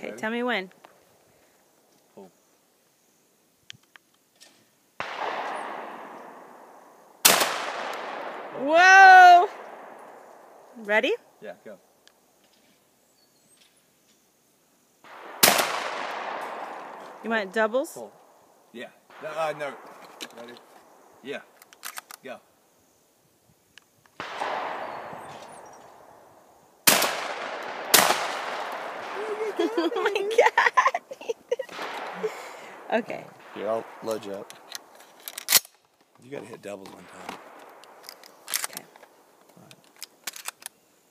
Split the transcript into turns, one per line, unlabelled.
Okay,
ready?
tell me when.
Pull.
Whoa! Ready?
Yeah, go.
You want doubles?
Pull. Yeah. No. Ready? Yeah. Go.
Oh my God! Okay.
Here, I'll load you up. You gotta hit doubles one time.